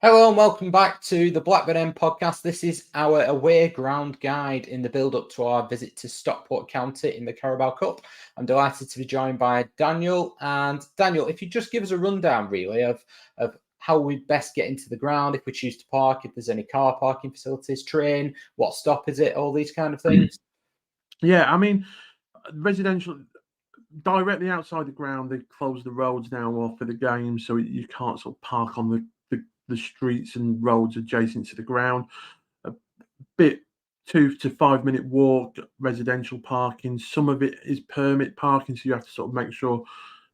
Hello and welcome back to the Blackburn podcast. This is our away ground guide in the build-up to our visit to Stockport County in the Carabao Cup. I'm delighted to be joined by Daniel. And Daniel, if you just give us a rundown really of how we best get into the ground, if we choose to park, if there's any car parking facilities, train, what stop is it, all these kind of things. Yeah, I mean, residential directly outside the ground, they close the roads now off for the game, so you can't sort of park on the streets and roads adjacent to the ground. A bit 2 to 5 minute walk, residential parking. Some of it is permit parking, so you have to sort of make sure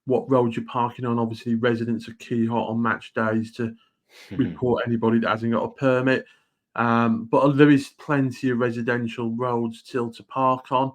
what roads you're parking on. Obviously, residents are key hot on match days to report anybody that hasn't got a permit. But there is plenty of residential roads still to park on.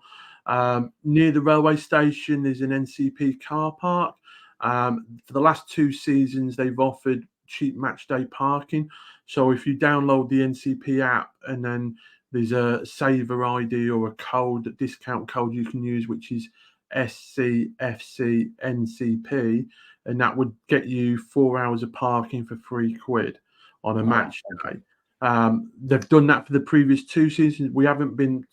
Near the railway station, there's an NCP car park. For the last 2 seasons, they've offered cheap match day parking. So if you download the NCP app and then there's a saver ID or a code, a discount code you can use, which is SCFCNCP, and that would get you 4 hours of parking for £3 on a match day. They've done that for the previous 2 seasons. We haven't been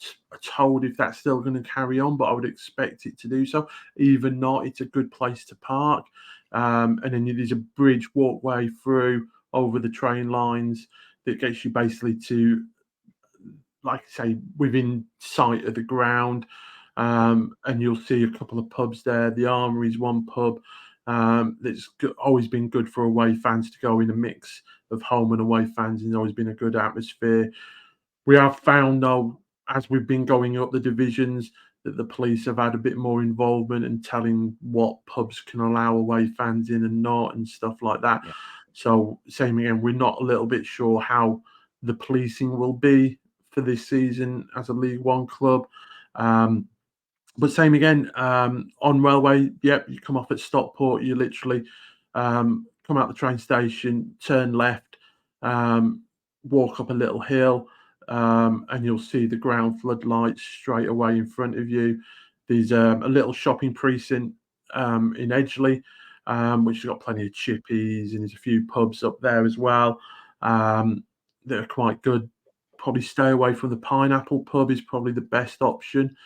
told if that's still going to carry on, but I would expect it to do so. Even not, it's a good place to park. And then there's a bridge walkway through over the train lines that gets you basically to, like I say, within sight of the ground. And you'll see a couple of pubs there. The Armoury is one pub that's always been good for away fans to go in. A mix of home and away fans has always been a good atmosphere. We have found, though, as we've been going up the divisions, that the police have had a bit more involvement in telling what pubs can allow away fans in and not, and stuff like that. Yeah. So, same again, we're not a little bit sure how the policing will be for this season as a League One club. But same again, on railway, yep, you come off at Stockport, you literally come out the train station, turn left, walk up a little hill, and you'll see the ground floodlights straight away in front of you. There's a little shopping precinct in Edgeley, which has got plenty of chippies, and there's a few pubs up there as well that are quite good. Probably stay away from the Pineapple pub is probably the best option.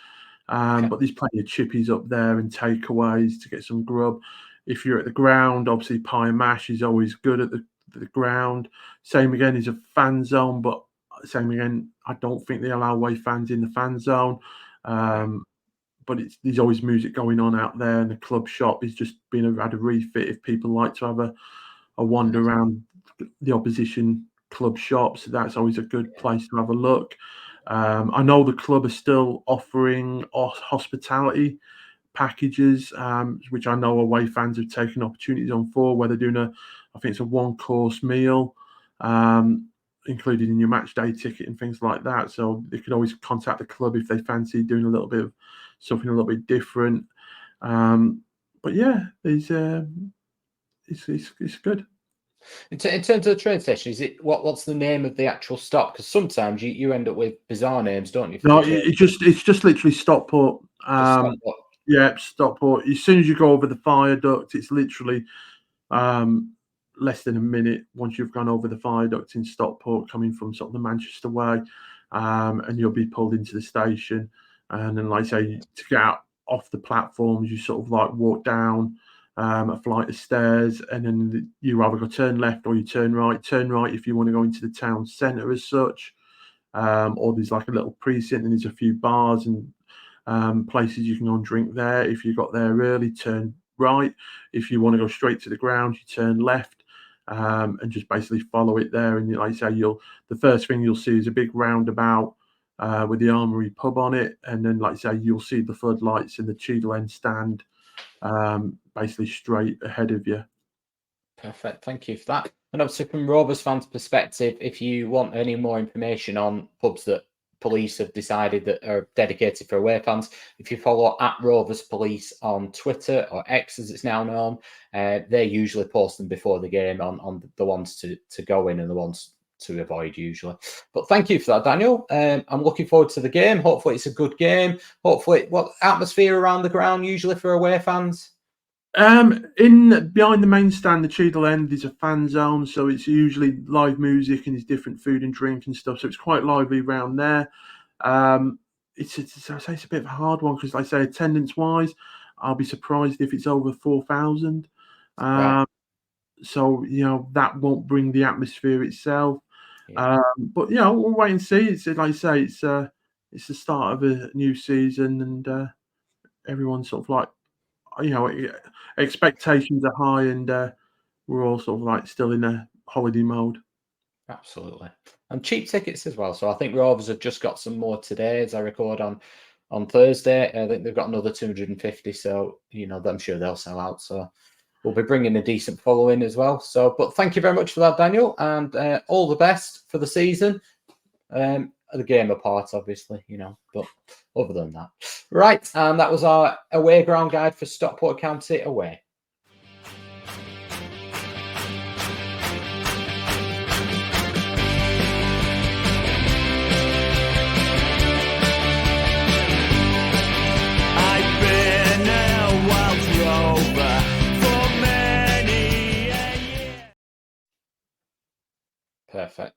But there's plenty of chippies up there and takeaways to get some grub. If you're at the ground, obviously pie and mash is always good at the ground. Same again is a fan zone, but same again, I don't think they allow away fans in the fan zone. But there's always music going on out there, and the club shop is just had a refit if people like to have a wander around the opposition club shops. That's always a good place to have a look. I know the club are still offering hospitality packages, which I know away fans have taken opportunities on for, where they're doing I think it's a one-course meal, included in your match day ticket and things like that. So they could always contact the club if they fancy doing a little bit of something a little bit different. But yeah, it's good. In terms of the train station, is it what's the name of the actual stop? Because sometimes you end up with bizarre names, don't you? No, it's just literally Stockport. Stockport. Yeah, Stockport. As soon as you go over the viaduct, it's literally less than a minute once you've gone over the viaduct in Stockport, coming from sort of the Manchester way, and you'll be pulled into the station. And then, like I say, to get out off the platforms, you sort of like walk down a flight of stairs, and then you either go turn left or you turn right. Turn right if you want to go into the town centre as such, or there's like a little precinct and there's a few bars and places you can go and drink there. If you got there early, turn right. If you want to go straight to the ground, you turn left, and just basically follow it there. And like I say, the first thing you'll see is a big roundabout with the Armoury pub on it, and then like I say, you'll see the floodlights and the Cheadle End stand basically straight ahead of you. Perfect. Thank you for that. And obviously, from Rovers fans' perspective, if you want any more information on pubs that police have decided that are dedicated for away fans, if you follow at Rovers Police on Twitter, or X as it's now known, they usually post them before the game on the ones to go in and the ones to avoid usually. But thank you for that, Daniel. I'm looking forward to the game. Hopefully it's a good game. Hopefully, what atmosphere around the ground usually for away fans? In behind the main stand, the Cheadle end, there's a fan zone, so it's usually live music and there's different food and drink and stuff. So it's quite lively around there. I say it's a bit of a hard one because, like I say, attendance wise, I'll be surprised if it's over 4,000. Right. So that won't bring the atmosphere itself. Yeah. But we'll wait and see. It's like I say, it's the start of a new season, and everyone's sort of like, expectations are high, and we're all sort of like still in a holiday mode. Absolutely. And cheap tickets as well. So I think Rovers have just got some more today as I record on Thursday. I think they've got another 250. So, I'm sure they'll sell out. So we'll be bringing a decent following as well. So, but thank you very much for that, Daniel. And all the best for the season. The game apart, obviously, but other than that. Right. And that was our away ground guide for Stockport County away. Perfect.